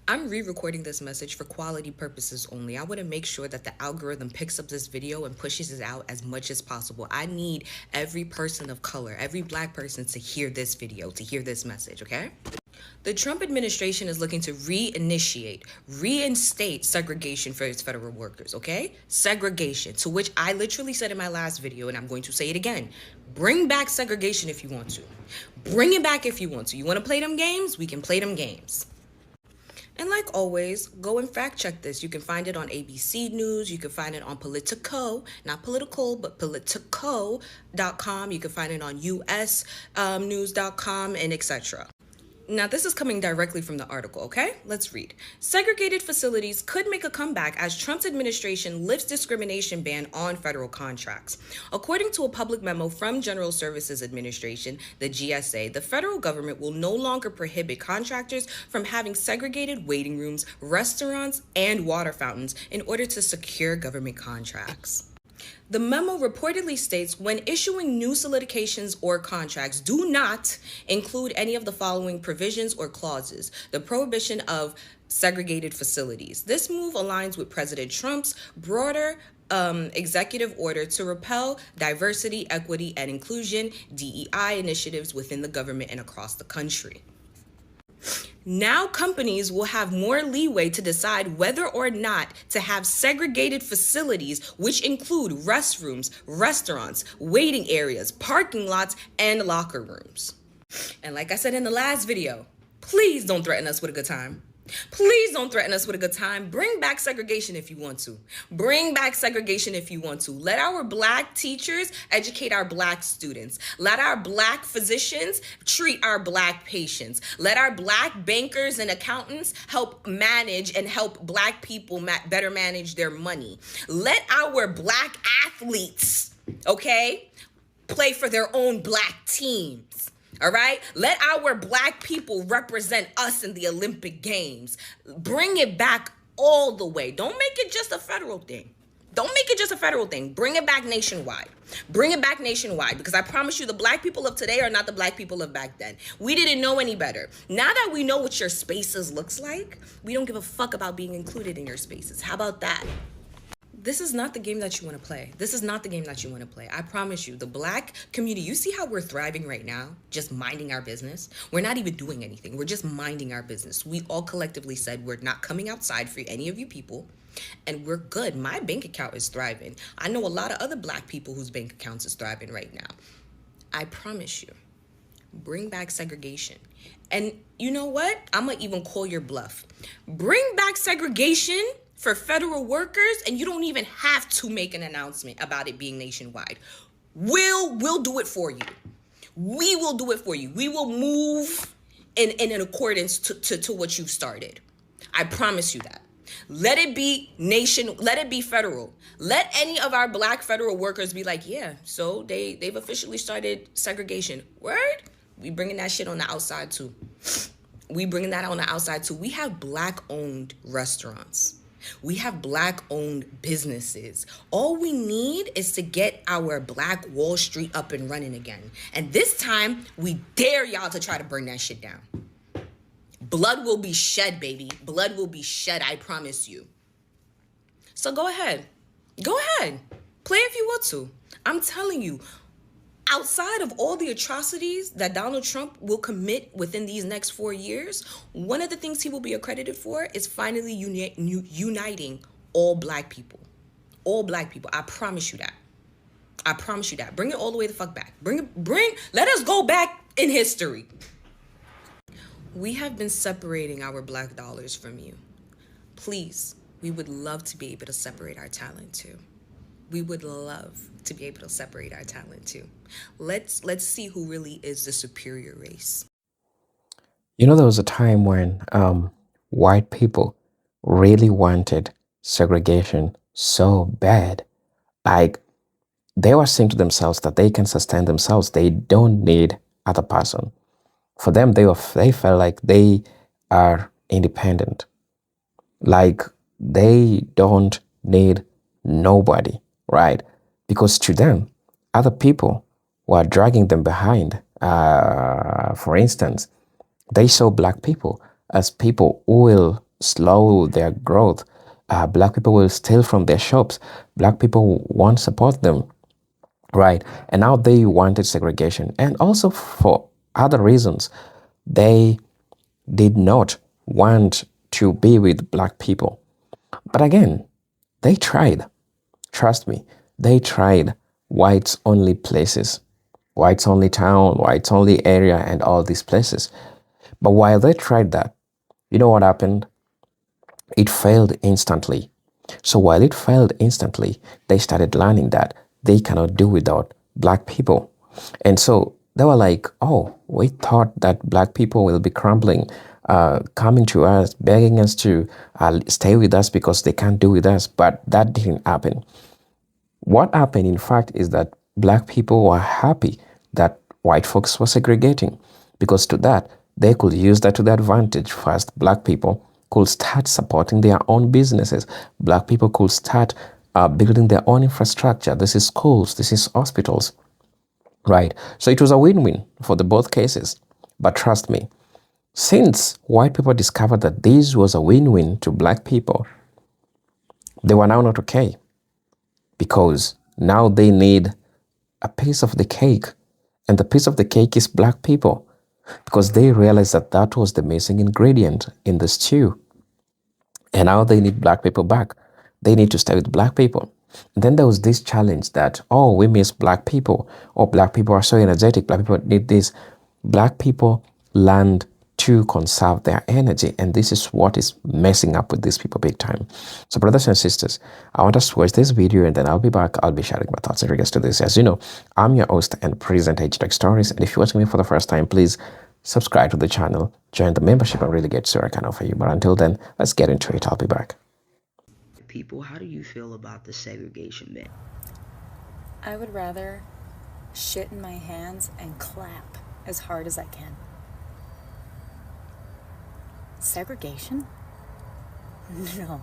I'm re-recording this message for quality purposes only. I want to make sure that the algorithm picks up this video and pushes it out as much as possible. I need every person of color, every black person to hear this video, to hear this message, okay? The Trump administration is looking to reinstate segregation for its federal workers, okay? Segregation, to which I literally said in my last video, and I'm going to say it again. Bring back segregation if you want to. Bring it back if you want to. You want to play them games? We can play them games. And like always, go and fact check this. You can find it on ABC News. You can find it on Politico, not political, but politico.com. You can find it on usnews.com and etc. Now, this is coming directly from the article, okay? Let's read. Segregated facilities could make a comeback as Trump's administration lifts discrimination ban on federal contracts. According to a public memo from General Services Administration, the GSA, the federal government will no longer prohibit contractors from having segregated waiting rooms, restaurants, and water fountains in order to secure government contracts. The memo reportedly states when issuing new solicitations or contracts, do not include any of the following provisions or clauses. The prohibition of segregated facilities. This move aligns with President Trump's broader executive order to repel diversity, equity, and inclusion (DEI) initiatives within the government and across the country. Now companies will have more leeway to decide whether or not to have segregated facilities, which include restrooms, restaurants, waiting areas, parking lots, and locker rooms. And like I said in the last video, please don't threaten us with a good time. Please don't threaten us with a good time. Bring back segregation if you want to. Bring back segregation if you want to. Let our black teachers educate our black students. Let our black physicians treat our black patients. Let our black bankers and accountants help manage and help black people better manage their money. Let our black athletes, okay, play for their own black teams. All right, let our black people represent us in the Olympic Games. Bring it back all the way. Don't make it just a federal thing. Don't make it just a federal thing. Bring it back nationwide. Bring it back nationwide, because I promise you the black people of today are not the black people of back then. We didn't know any better. Now that we know what your spaces looks like, we don't give a fuck about being included in your spaces. How about that? This is not the game that you want to play. This is not the game that you want to play. I promise you, the black community, you see how we're thriving right now, just minding our business? We're not even doing anything. We're just minding our business. We all collectively said we're not coming outside for any of you people, and we're good. My bank account is thriving. I know a lot of other black people whose bank accounts is thriving right now. I promise you, bring back segregation. And you know what? I'm going to even call your bluff. Bring back segregation for federal workers, and you don't even have to make an announcement about it being nationwide. We'll do it for you. We will do it for you. We will move in accordance to what you've started. I promise you that. Let it be let it be federal. Let any of our black federal workers be like, yeah, so they've officially started segregation. Word? We bringing that shit on the outside too. We bringing that on the outside too. We have black-owned restaurants. We have black-owned businesses. All we need is to get our Black Wall Street up and running again. And this time, we dare y'all to try to burn that shit down. Blood will be shed, baby. Blood will be shed, I promise you. So go ahead. Go ahead. Play if you want to. I'm telling you, outside of all the atrocities that Donald Trump will commit within these next 4 years, one of the things he will be accredited for is finally uniting all black people. All black people. I promise you that. I promise you that. Bring it all the way the fuck back. Let us go back in history. We have been separating our black dollars from you. Please, we would love to be able to separate our talent too. We would love to be able to separate our talent too. Let's see who really is the superior race. You know, there was a time when white people really wanted segregation so bad. Like, they were saying to themselves that they can sustain themselves. They don't need other person. For them, they felt like they are independent. Like, they don't need nobody, right? Because to them, other people were dragging them behind. For instance, they saw black people as people who will slow their growth. Black people will steal from their shops. Black people won't support them, right? And now they wanted segregation. And also for other reasons, they did not want to be with black people. But again, they tried. Trust me, they tried whites only places, whites only town, whites only area, and all these places. But while they tried that, you know what happened? It failed instantly. So while it failed instantly, they started learning that they cannot do without black people. And so they were like, oh, we thought that black people will be crumbling, coming to us, begging us to stay with us because they can't do with us. But that didn't happen. What happened, in fact, is that black people were happy that white folks were segregating, because to that, they could use that to their advantage. First, black people could start supporting their own businesses. Black people could start building their own infrastructure. This is schools, this is hospitals, right? So it was a win-win for the both cases. But trust me, since white people discovered that this was a win-win to black people, they were now not okay, because now they need a piece of the cake, and the piece of the cake is black people, because they realized that that was the missing ingredient in the stew. And now they need black people back. They need to stay with black people. And then there was this challenge that, oh, we miss black people, or black people are so energetic, black people need this. Black people learned to conserve their energy, and this is what is messing up with these people big time. So brothers and sisters, I want us to watch this video, and then I'll be back. I'll be sharing my thoughts in regards to this. As you know, I'm your host and presenter HTech Stories, and if you're watching me for the first time, please subscribe to the channel, join the membership, and really get I can offer you. But until then, let's get into it. I'll be back. People, how do you feel about the segregation ban? I would rather shit in my hands and clap as hard as I can. Segregation? No.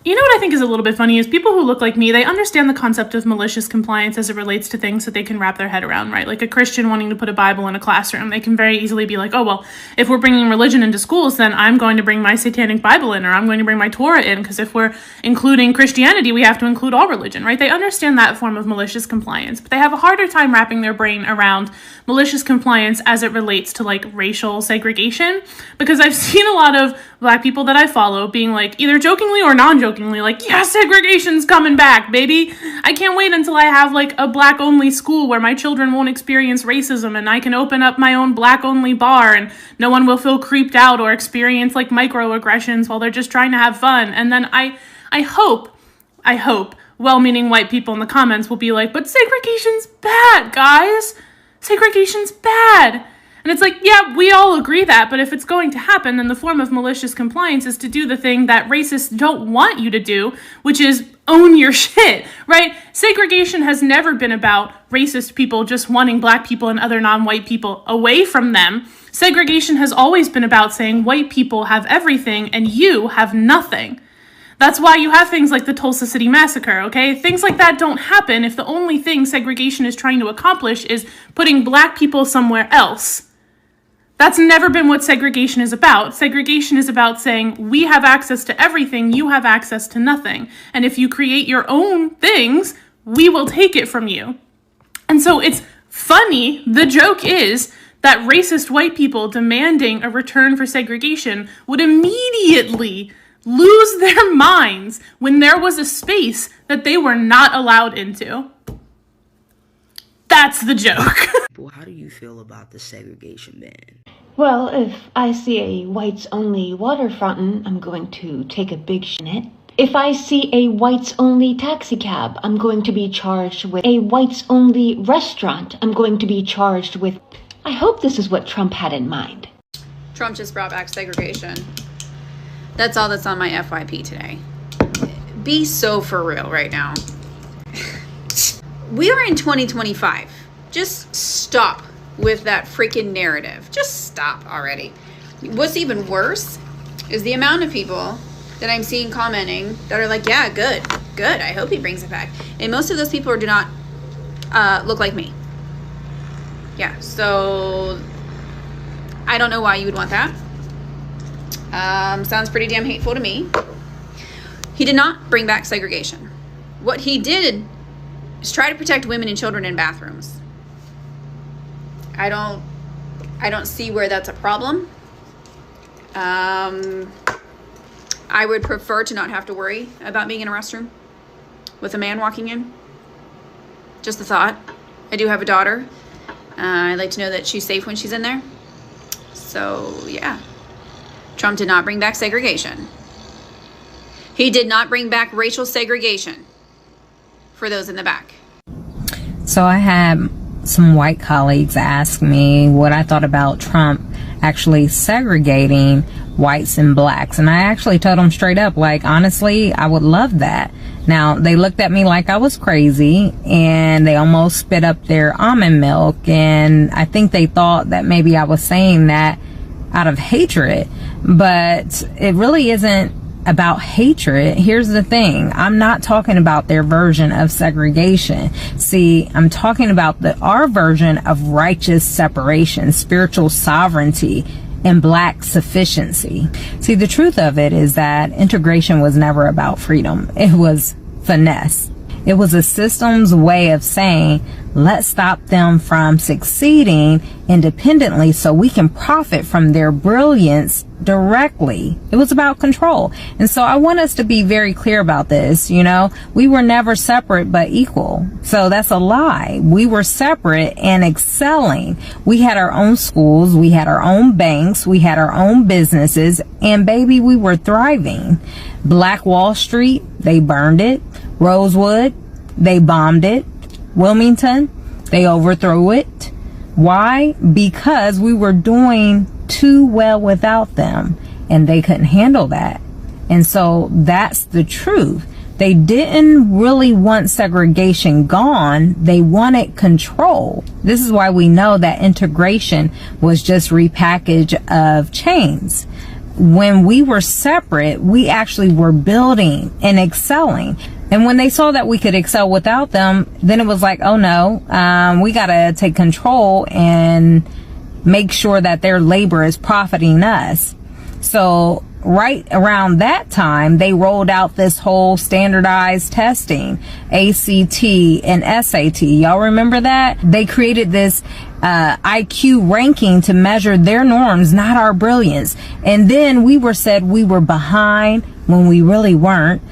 You know what I think is a little bit funny is people who look like me, they understand the concept of malicious compliance as it relates to things that they can wrap their head around, right? Like a Christian wanting to put a Bible in a classroom, they can very easily be like, oh, well, if we're bringing religion into schools, then I'm going to bring my satanic Bible in, or I'm going to bring my Torah in, because if we're including Christianity, we have to include all religion, right? They understand that form of malicious compliance, but they have a harder time wrapping their brain around malicious compliance as it relates to like racial segregation, because I've seen a lot of black people that I follow being like either jokingly or non-jokingly like, yeah, segregation's coming back, baby. I can't wait until I have like a black only school where my children won't experience racism and I can open up my own black only bar and no one will feel creeped out or experience like microaggressions while they're just trying to have fun. And then I hope well-meaning white people in the comments will be like, but segregation's bad, guys. Segregation's bad. And it's like, yeah, we all agree that, but if it's going to happen, then the form of malicious compliance is to do the thing that racists don't want you to do, which is own your shit, right? Segregation has never been about racist people just wanting black people and other non-white people away from them. Segregation has always been about saying white people have everything and you have nothing. That's why you have things like the Tulsa City Massacre, okay? Things like that don't happen if the only thing segregation is trying to accomplish is putting black people somewhere else. That's never been what segregation is about. Segregation is about saying, we have access to everything, you have access to nothing. And if you create your own things, we will take it from you. And so it's funny, the joke is that racist white people demanding a return for segregation would immediately lose their minds when there was a space that they were not allowed into. That's the joke. How do you feel about the segregation ban? Well, if I see a whites-only water fountain, I'm going to take a big shit in it. If I see a whites-only taxi cab, I'm going to be charged with a whites-only restaurant. I'm going to be charged with... I hope this is what Trump had in mind. Trump just brought back segregation. That's all that's on my FYP today. Be so for real right now. We are in 2025. Just stop with that freaking narrative. Just stop already. What's even worse is the amount of people that I'm seeing commenting that are like, yeah, good. I hope he brings it back. And most of those people do not look like me. Yeah, so I don't know why you would want that. Sounds pretty damn hateful to me. He did not bring back segregation. What he did is try to protect women and children in bathrooms. I don't see where that's a problem. I would prefer to not have to worry about being in a restroom with a man walking in. Just the thought. I do have a daughter. I'd like to know that she's safe when she's in there. So, yeah. Trump did not bring back segregation. He did not bring back racial segregation for those in the back. So I had some white colleagues ask me what I thought about Trump actually segregating whites and blacks. And I actually told them straight up, like, honestly, I would love that. Now, they looked at me like I was crazy, and they almost spit up their almond milk. And I think they thought that maybe I was saying that out of hatred. But it really isn't about hatred. Here's the thing. I'm not talking about their version of segregation. See, I'm talking about our version of righteous separation, spiritual sovereignty, and black sufficiency. See, the truth of it is that integration was never about freedom. It was finesse. It was a system's way of saying, let's stop them from succeeding independently so we can profit from their brilliance directly. It was about control. And so I want us to be very clear about this. You know, we were never separate but equal. So that's a lie. We were separate and excelling. We had our own schools. We had our own banks. We had our own businesses. And baby, we were thriving. Black Wall Street, they burned it. Rosewood, they bombed it. Wilmington, they overthrew it. Why? Because we were doing too well without them, and they couldn't handle that. And so that's the truth. They didn't really want segregation gone. They wanted control. This is why we know that integration was just repackage of chains. When we were separate, we actually were building and excelling. And when they saw that we could excel without them, then it was like, oh no, we got to take control and make sure that their labor is profiting us. So right around that time, they rolled out this whole standardized testing, ACT and SAT. Y'all remember that? They created this IQ ranking to measure their norms, not our brilliance. And then we were said we were behind when we really weren't.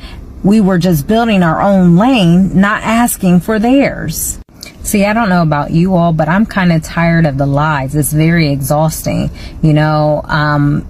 We were just building our own lane, not asking for theirs. See, I don't know about you all, but I'm kind of tired of the lies. It's very exhausting, you know,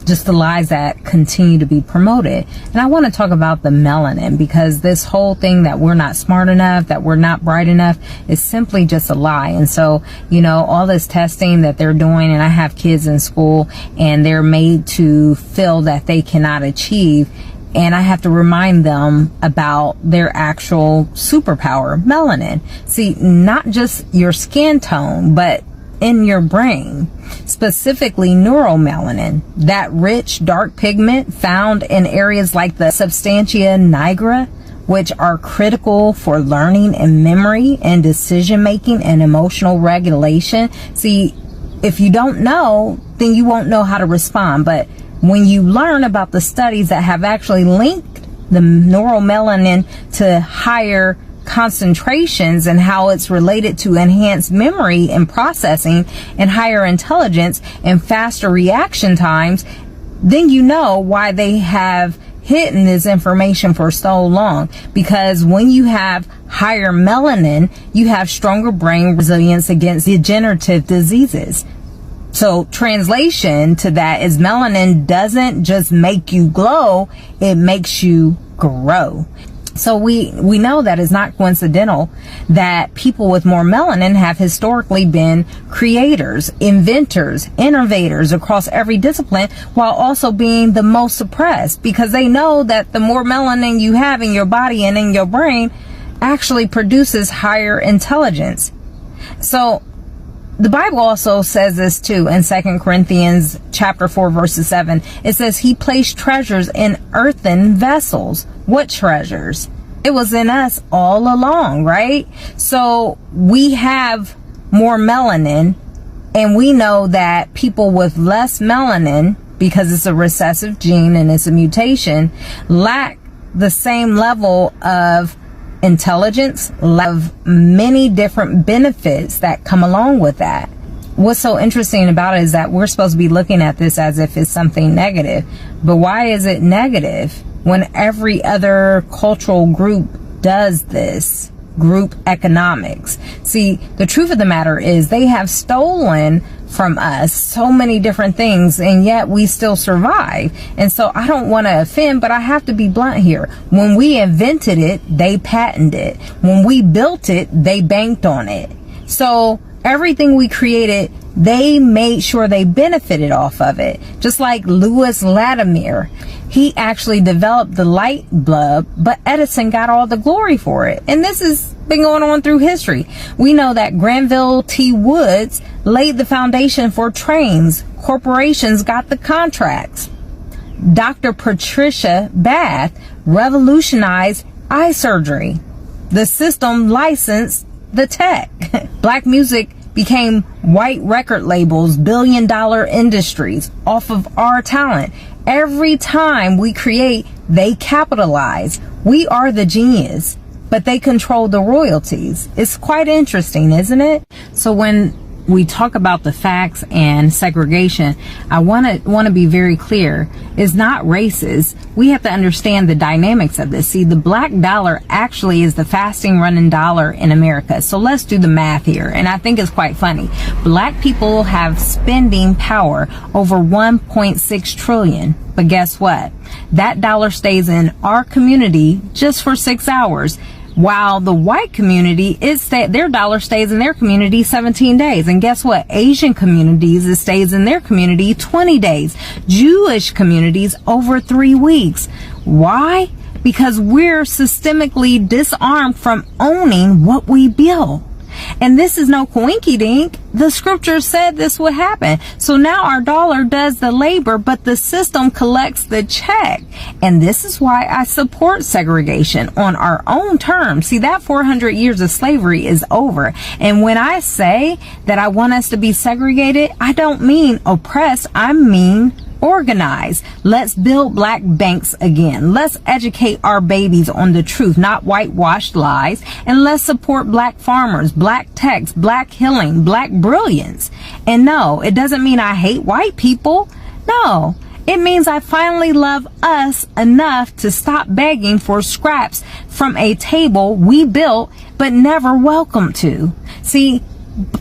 just the lies that continue to be promoted. And I want to talk about the melanin, because this whole thing that we're not smart enough, that we're not bright enough, is simply just a lie. And so, you know, all this testing that they're doing, and I have kids in school, and they're made to feel that they cannot achieve. And I have to remind them about their actual superpower, melanin. See, not just your skin tone, but in your brain, specifically neuromelanin, that rich dark pigment found in areas like the substantia nigra, which are critical for learning and memory and decision making and emotional regulation. See, if you don't know, then you won't know how to respond. But when you learn about the studies that have actually linked the neuromelanin to higher concentrations and how it's related to enhanced memory and processing and higher intelligence and faster reaction times, then you know why they have hidden this information for so long. Because when you have higher melanin, you have stronger brain resilience against degenerative diseases. So translation to that is melanin doesn't just make you glow, it makes you grow. So we know that it's not coincidental that people with more melanin have historically been creators, inventors, innovators across every discipline, while also being the most suppressed, because they know that the more melanin you have in your body and in your brain actually produces higher intelligence. So the Bible also says this too in 2 Corinthians chapter 4 verses 7. It says he placed treasures in earthen vessels. What treasures? It was in us all along, right? So we have more melanin, and we know that people with less melanin because it's a recessive gene and it's a mutation, lack the same level of intelligence, of many different benefits that come along with that. What's so interesting about it is that we're supposed to be looking at this as if it's something negative. But why is it negative when every other cultural group does this? Group economics. See, the truth of the matter is they have stolen from us so many different things, and yet we still survive. And so I don't want to offend, but I have to be blunt here. When we invented it, they patented it. When we built it, they banked on it. So everything we created, they made sure they benefited off of it. Just like Louis Latimer, he actually developed the light bulb, but Edison got all the glory for it. And this has been going on through history. We know that Granville T. Woods laid the foundation for trains. Corporations got the contracts. Dr. Patricia Bath revolutionized eye surgery. The system licensed the tech. Black music became white record labels, billion-dollar industries off of our talent. Every time we create, they capitalize. We are the genius, but they control the royalties. It's quite interesting, isn't it? So when we talk about the facts and segregation, I want to be very clear. It's not racist. We have to understand the dynamics of this. See, the black dollar actually is the fastest running dollar in America. So let's do the math here. And I think it's quite funny. Black people have spending power over 1.6 trillion. But guess what? That dollar stays in our community just for 6 hours. While the white community, their dollar stays in their community 17 days. And guess what? Asian communities, it stays in their community 20 days. Jewish communities over 3 weeks. Why? Because we're systemically disarmed from owning what we build. And this is no coinky dink. The scripture said this would happen. So now our dollar does the labor, but the system collects the check. And this is why I support segregation on our own terms. See, that 400 years of slavery is over. And when I say that I want us to be segregated, I don't mean oppressed. I mean organize. Let's build black banks again. Let's educate our babies on the truth, not whitewashed lies. And let's support black farmers, black techs, black healing, black brilliance. And no, it doesn't mean I hate white people. No, it means I finally love us enough to stop begging for scraps from a table we built but never welcomed to. See,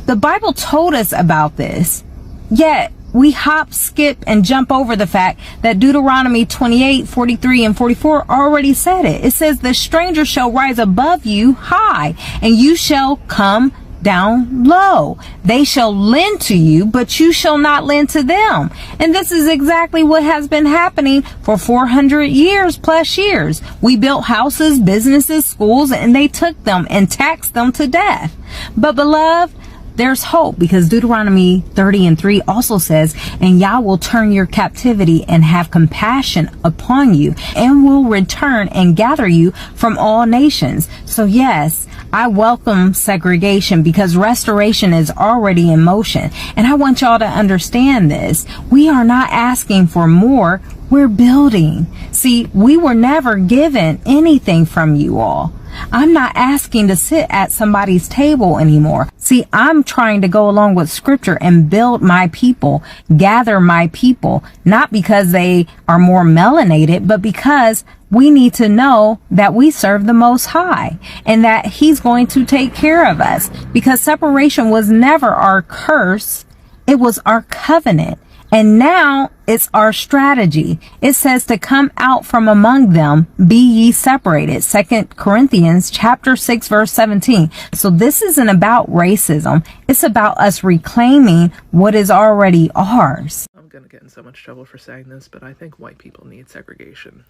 the Bible told us about this, yet we hop, skip, and jump over the fact that Deuteronomy 28, 43, and 44 already said it. It says, the stranger shall rise above you high, and you shall come down low. They shall lend to you, but you shall not lend to them. And this is exactly what has been happening for 400 years plus years. We built houses, businesses, schools, and they took them and taxed them to death. But beloved, there's hope, because Deuteronomy 30:3 also says, and Yah will turn your captivity and have compassion upon you, and will return and gather you from all nations. So yes, I welcome segregation, because restoration is already in motion. And I want y'all to understand this. We are not asking for more. We're building. See, we were never given anything from you all. I'm not asking to sit at somebody's table anymore. See, I'm trying to go along with scripture and build my people, gather my people, not because they are more melanated, but because we need to know that we serve the Most High and that He's going to take care of us, because separation was never our curse. It was our covenant. And now it's our strategy. It says to come out from among them, be ye separated. 2 Corinthians chapter 6, verse 17. So this isn't about racism. It's about us reclaiming what is already ours. I'm going to get in so much trouble for saying this, but I think white people need segregation.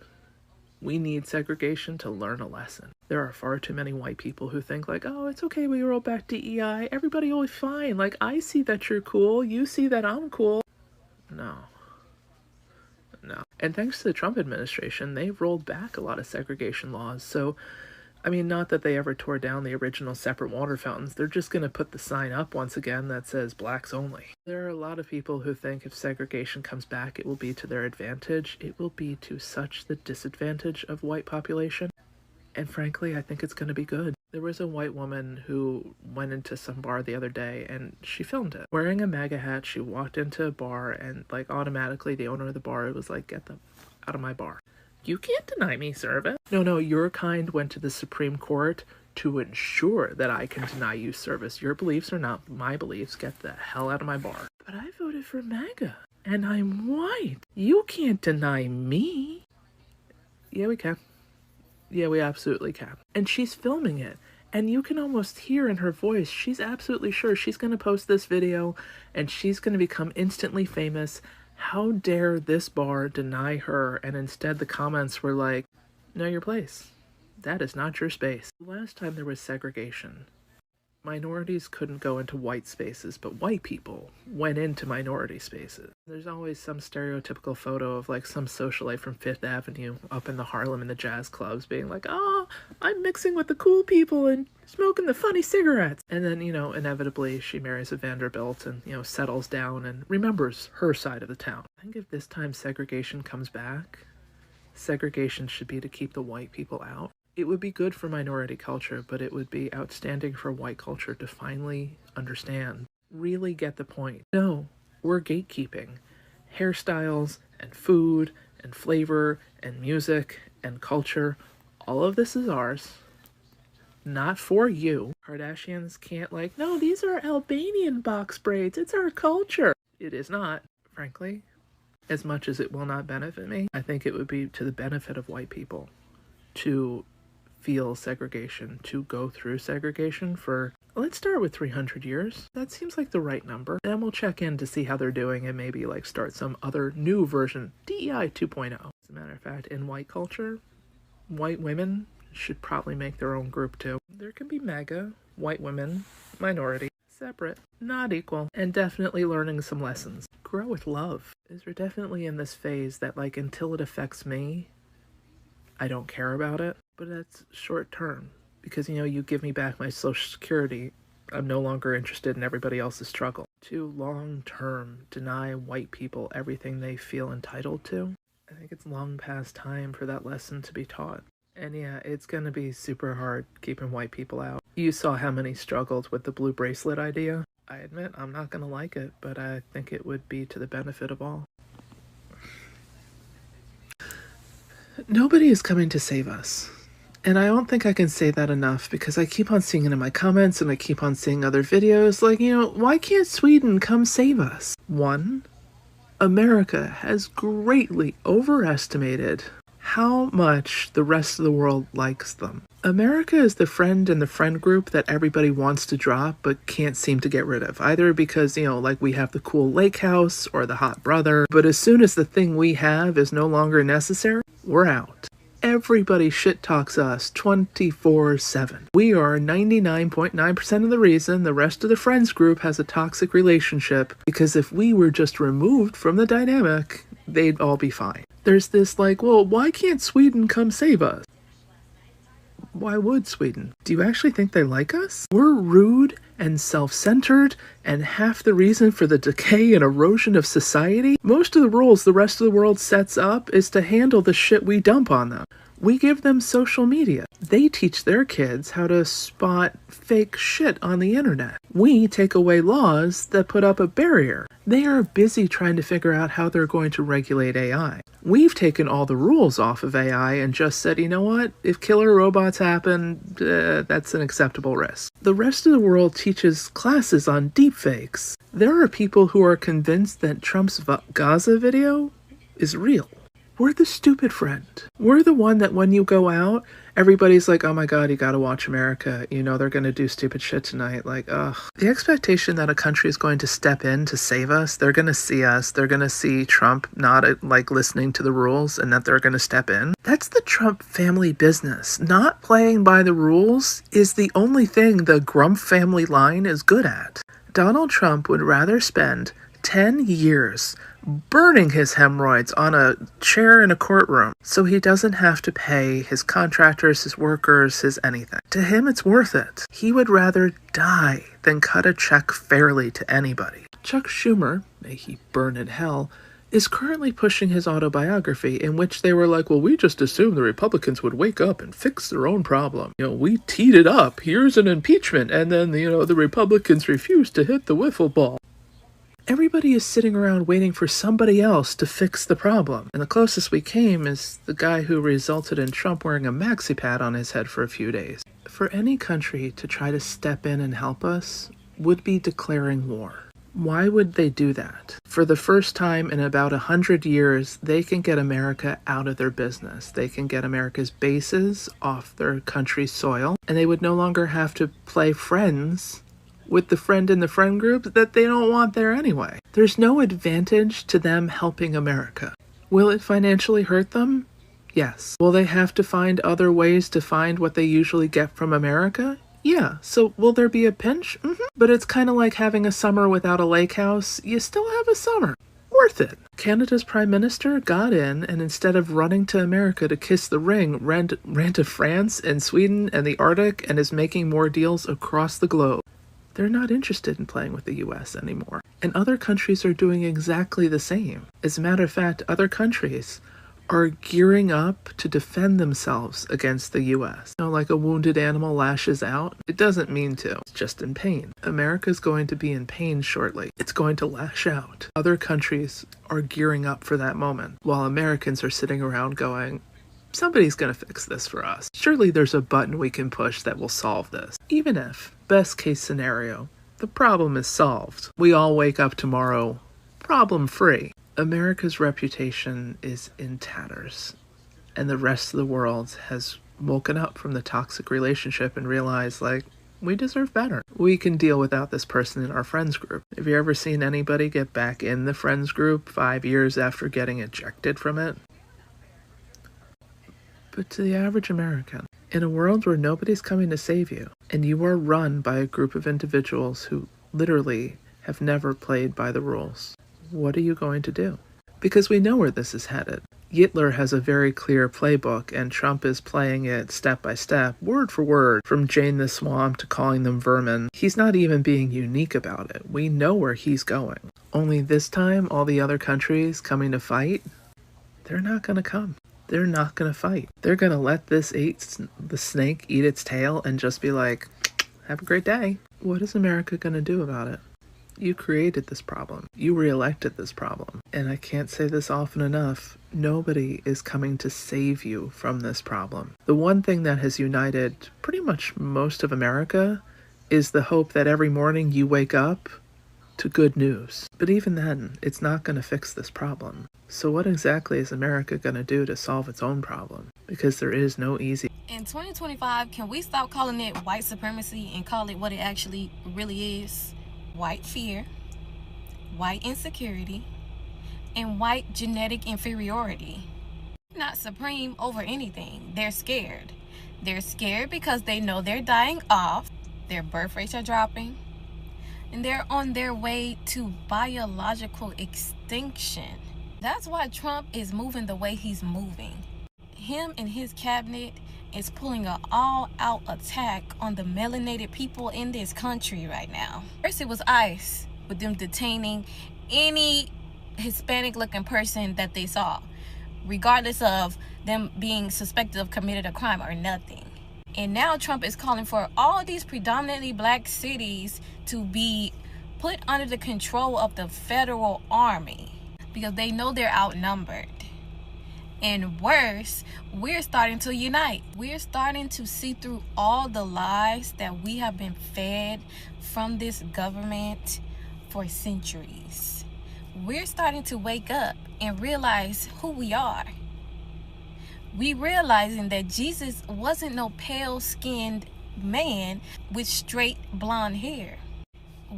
We need segregation to learn a lesson. There are far too many white people who think like, oh, it's okay, we roll back DEI. Everybody will be fine. Like, I see that you're cool. You see that I'm cool. No. And thanks to the Trump administration, they've rolled back a lot of segregation laws. So I mean, not that they ever tore down the original separate water fountains. They're just going to put the sign up once again that says blacks only. There are a lot of people who think if segregation comes back, it will be to their advantage. It will be to such the disadvantage of white population. And frankly, I think it's going to be good. There was a white woman who went into some bar the other day and she filmed it. Wearing a MAGA hat, she walked into a bar and like automatically the owner of the bar was like, get them out of my bar. You can't deny me service. No, your kind went to the Supreme Court to ensure that I can deny you service. Your beliefs are not my beliefs. Get the hell out of my bar. But I voted for MAGA and I'm white. You can't deny me. Yeah, we can. Yeah, we absolutely can. And she's filming it. And you can almost hear in her voice, she's absolutely sure she's going to post this video and she's going to become instantly famous. How dare this bar deny her? And instead the comments were like, know your place. That is not your space. The last time there was segregation, minorities couldn't go into white spaces, but white people went into minority spaces. There's always some stereotypical photo of like some socialite from Fifth Avenue up in the Harlem in the jazz clubs being like, oh, I'm mixing with the cool people and smoking the funny cigarettes. And then, inevitably she marries a Vanderbilt and, settles down and remembers her side of the town. I think if this time segregation comes back, segregation should be to keep the white people out. It would be good for minority culture, but it would be outstanding for white culture to finally understand, really get the point. No, we're gatekeeping. Hairstyles and food and flavor and music and culture, all of this is ours. Not for you. Kardashians can't no, these are Albanian box braids. It's our culture. It is not, frankly. As much as it will not benefit me, I think it would be to the benefit of white people to feel segregation, to go through segregation for, let's start with 300 years. That seems like the right number. Then we'll check in to see how they're doing and maybe start some other new version, DEI 2.0. As a matter of fact, in white culture, white women should probably make their own group too. There can be MAGA, white women, minority, separate, not equal, and definitely learning some lessons. Grow with love. We're definitely in this phase that until it affects me, I don't care about it. But that's short term because, you give me back my Social Security. I'm no longer interested in everybody else's struggle. To long term, deny white people everything they feel entitled to. I think it's long past time for that lesson to be taught. And yeah, it's going to be super hard keeping white people out. You saw how many struggled with the blue bracelet idea. I admit I'm not going to like it, but I think it would be to the benefit of all. Nobody is coming to save us. And I don't think I can say that enough because I keep on seeing it in my comments and I keep on seeing other videos why can't Sweden come save us? One, America has greatly overestimated how much the rest of the world likes them. America is the friend in the friend group that everybody wants to drop but can't seem to get rid of. Either because, we have the cool lake house or the hot brother. But as soon as the thing we have is no longer necessary, we're out. Everybody shit talks us 24/7. We are 99.9% of the reason the rest of the friends group has a toxic relationship, because if we were just removed from the dynamic, they'd all be fine. There's this well, why can't Sweden come save us? Why would Sweden? Do you actually think they like us? We're rude and self-centered and half the reason for the decay and erosion of society. Most of the rules the rest of the world sets up is to handle the shit we dump on them. We give them social media. They teach their kids how to spot fake shit on the internet. We take away laws that put up a barrier. They are busy trying to figure out how they're going to regulate AI. We've taken all the rules off of AI and just said, you know what? If killer robots happen, that's an acceptable risk. The rest of the world teaches classes on deepfakes. There are people who are convinced that Trump's Gaza video is real. We're the stupid friend. We're the one that when you go out, everybody's like, oh my God, you gotta watch America. They're gonna do stupid shit tonight. Ugh. The expectation that a country is going to step in to save us, they're gonna see us, they're gonna see Trump not listening to the rules and that they're gonna step in. That's the Trump family business. Not playing by the rules is the only thing the Grump family line is good at. Donald Trump would rather spend 10 years burning his hemorrhoids on a chair in a courtroom so he doesn't have to pay his contractors, his workers, his anything. To him, it's worth it. He would rather die than cut a check fairly to anybody. Chuck Schumer, may he burn in hell, is currently pushing his autobiography in which they were like, well, we just assumed the Republicans would wake up and fix their own problem. We teed it up. Here's an impeachment. And then, the Republicans refused to hit the wiffle ball. Everybody is sitting around waiting for somebody else to fix the problem. And the closest we came is the guy who resulted in Trump wearing a maxi pad on his head for a few days. For any country to try to step in and help us would be declaring war. Why would they do that? For the first time in about 100 years, they can get America out of their business. They can get America's bases off their country's soil, and they would no longer have to play friends with the friend in the friend group that they don't want there anyway. There's no advantage to them helping America. Will it financially hurt them? Yes. Will they have to find other ways to find what they usually get from America? Yeah. So will there be a pinch? But it's kind of like having a summer without a lake house. You still have a summer. Worth it. Canada's Prime Minister got in, and instead of running to America to kiss the ring, ran to France and Sweden and the Arctic and is making more deals across the globe. They're not interested in playing with the US anymore. And other countries are doing exactly the same. As a matter of fact, other countries are gearing up to defend themselves against the US. Like a wounded animal lashes out. It doesn't mean to. It's just in pain. America's going to be in pain shortly. It's going to lash out. Other countries are gearing up for that moment, while Americans are sitting around going, somebody's going to fix this for us. Surely there's a button we can push that will solve this. Even if, best case scenario, the problem is solved. We all wake up tomorrow problem-free. America's reputation is in tatters, and the rest of the world has woken up from the toxic relationship and realized, we deserve better. We can deal without this person in our friends group. Have you ever seen anybody get back in the friends group 5 years after getting ejected from it? But to the average American, in a world where nobody's coming to save you, and you are run by a group of individuals who literally have never played by the rules, what are you going to do? Because we know where this is headed. Hitler has a very clear playbook, and Trump is playing it step by step, word for word, from Jane the Swamp to calling them vermin. He's not even being unique about it. We know where he's going. Only this time, all the other countries coming to fight, they're not going to come. They're not going to fight. They're going to let the snake eat its tail and just be like, have a great day. What is America going to do about it? You created this problem. You re-elected this problem. And I can't say this often enough. Nobody is coming to save you from this problem. The one thing that has united pretty much most of America is the hope that every morning you wake up to good news. But even then, it's not going to fix this problem. So what exactly is America going to do to solve its own problem? Because there is no easy. In 2025, can we stop calling it white supremacy and call it what it actually really is? White fear, white insecurity, and white genetic inferiority. Not supreme over anything. They're scared. They're scared because they know they're dying off, their birth rates are dropping, and they're on their way to biological extinction. That's why Trump is moving the way he's moving. Him and his cabinet is pulling an all-out attack on the melanated people in this country right now. First it was ICE, with them detaining any Hispanic-looking person that they saw, regardless of them being suspected of committed a crime or nothing. And now Trump is calling for all these predominantly black cities to be put under the control of the federal army because they know they're outnumbered. And worse, we're starting to unite. We're starting to see through all the lies that we have been fed from this government for centuries. We're starting to wake up and realize who we are. We realizing that Jesus wasn't no pale-skinned man with straight blonde hair.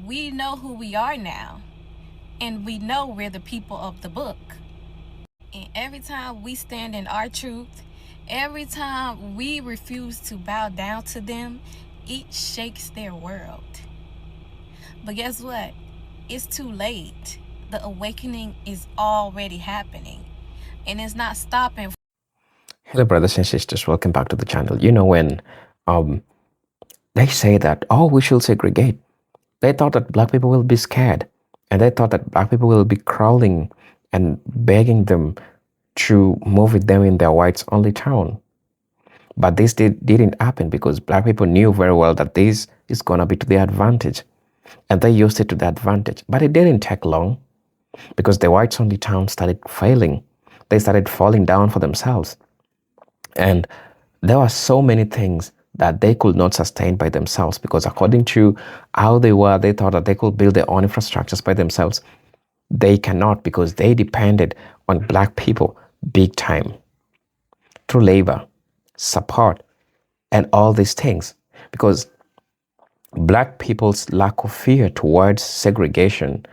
We know who we are now, and we know we're the people of the book. And every time we stand in our truth, every time we refuse to bow down to them, it shakes their world. But guess what? It's too late. the awakening is already happening, and it's not stopping. Hello, brothers and sisters. Welcome back to the channel. You know, when they say that, oh, we should segregate, they thought that black people will be scared, and they thought that black people will be crawling and begging them to move with them in their whites-only town. But this didn't happen because black people knew very well that this is going to be to their advantage. And they used it to their advantage. But it didn't take long because the whites-only town started failing. They started falling down for themselves. And there were so many things that they could not sustain by themselves because according to how they were, they thought that they could build their own infrastructures by themselves. They cannot because they depended on black people big time through labor, support, and all these things. Because black people's lack of fear towards segregation,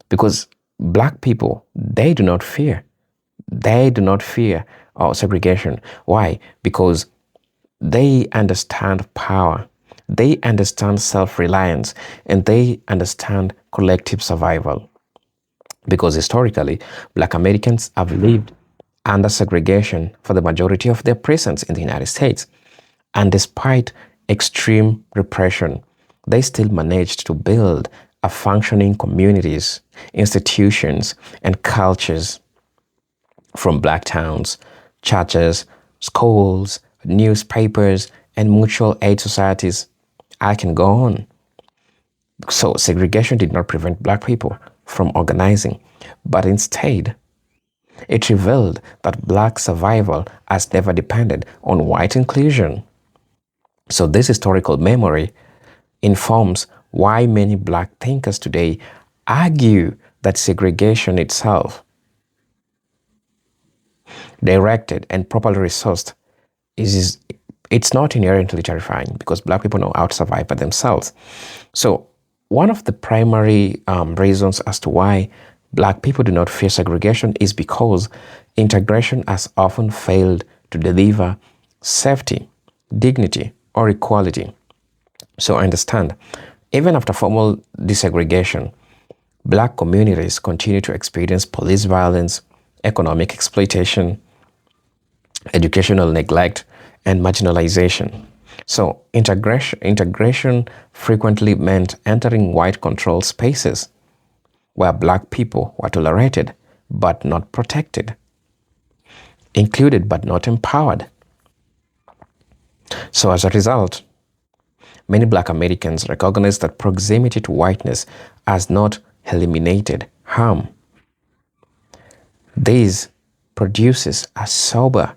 because black people, they do not fear segregation. Why? Because they understand power, they understand self-reliance, and they understand collective survival. Because historically, black Americans have lived under segregation for the majority of their presence in the United States. And despite extreme repression, they still managed to build a functioning communities, institutions, and cultures from black towns, churches, schools, newspapers, and mutual aid societies. I can go on. So segregation did not prevent black people from organizing, but instead, it revealed that black survival has never depended on white inclusion. So this historical memory informs why many black thinkers today argue that segregation itself, directed and properly resourced, it's not inherently terrifying because black people know how to survive by themselves. So one of the primary reasons as to why black people do not fear segregation is because integration has often failed to deliver safety, dignity, or equality. So understand, even after formal desegregation, black communities continue to experience police violence, economic exploitation, educational neglect, and marginalization. So integration frequently meant entering white-controlled spaces where black people were tolerated but not protected, included but not empowered. So as a result, many black Americans recognize that proximity to whiteness has not eliminated harm. This produces a sober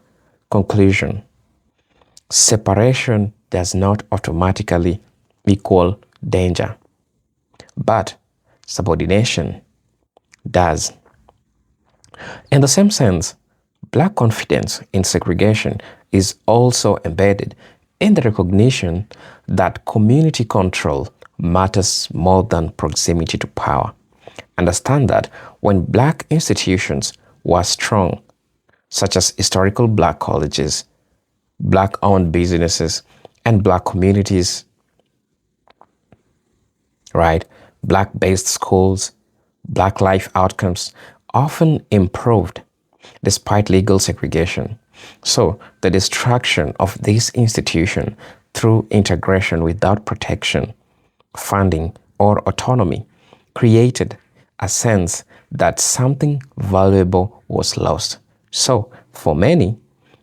conclusion. Separation does not automatically equal danger, but subordination does. In the same sense, black confidence in segregation is also embedded in the recognition that community control matters more than proximity to power. Understand that when black institutions were strong, such as historical black colleges, black-owned businesses, and black communities, right? Black-based schools, black life outcomes often improved despite legal segregation. So the destruction of this institution through integration without protection, funding, or autonomy created a sense that something valuable was lost. So for many,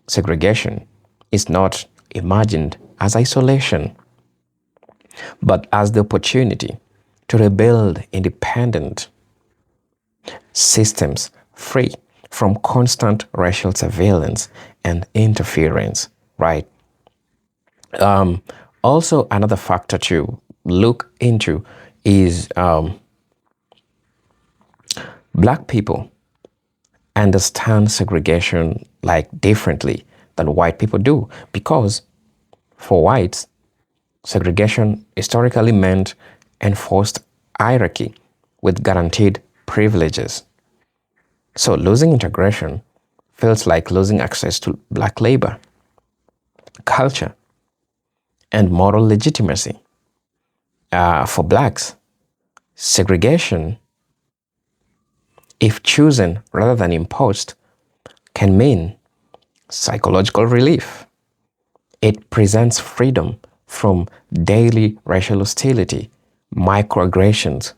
segregation is not imagined as isolation, but as the opportunity to rebuild independent systems free from constant racial surveillance and interference, right? Also, another factor to look into is black people understand segregation like differently than white people do, because for whites, segregation historically meant enforced hierarchy with guaranteed privileges. So losing integration feels like losing access to black labor, culture, and moral legitimacy. For blacks, Segregation, if chosen rather than imposed, can mean psychological relief. It presents freedom from daily racial hostility, microaggressions,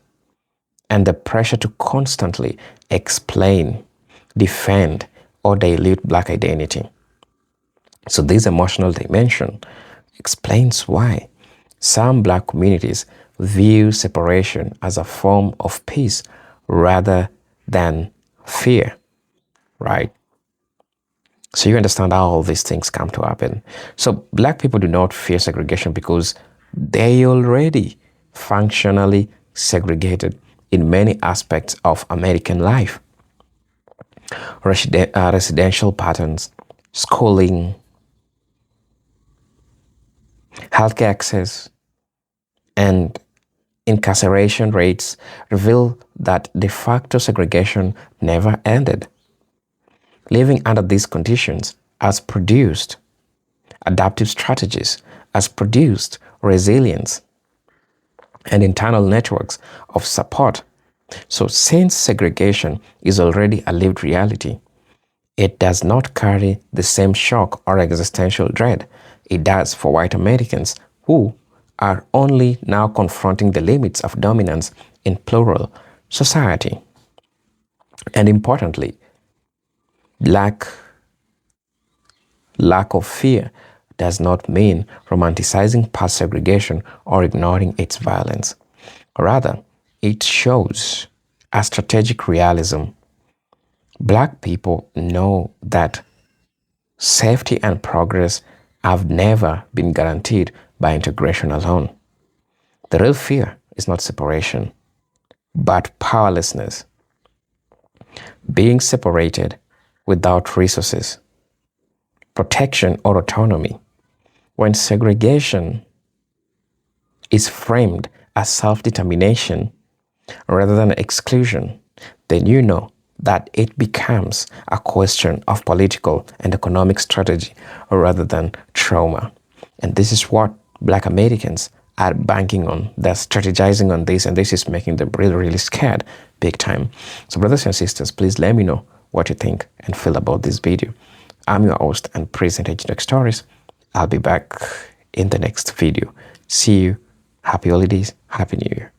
and the pressure to constantly explain, defend, or dilute Black identity. So this emotional dimension explains why some Black communities view separation as a form of peace rather than fear, right? So you understand how all these things come to happen. So Black people do not fear segregation because they already functionally segregated in many aspects of American life. Residential patterns, schooling, healthcare access, and incarceration rates reveal that de facto segregation never ended. Living under these conditions has produced adaptive strategies, has produced resilience and internal networks of support. So since segregation is already a lived reality, it does not carry the same shock or existential dread it does for white Americans who are only now confronting the limits of dominance in plural society. And importantly, lack of fear does not mean romanticizing past segregation or ignoring its violence. Rather, it shows a strategic realism. Black people know that safety and progress have never been guaranteed by integration alone. The real fear is not separation, but powerlessness. Being separated without resources, protection, or autonomy. When segregation is framed as self-determination rather than exclusion, then you know that it becomes a question of political and economic strategy rather than trauma. And this is what Black Americans are banking on. They're strategizing on this, and this is making them really, really scared big time. So brothers and sisters, please let me know what you think and feel about this video. I'm your host and presenter, Generic Stories. I'll be back in the next video. See you. Happy holidays. Happy New Year.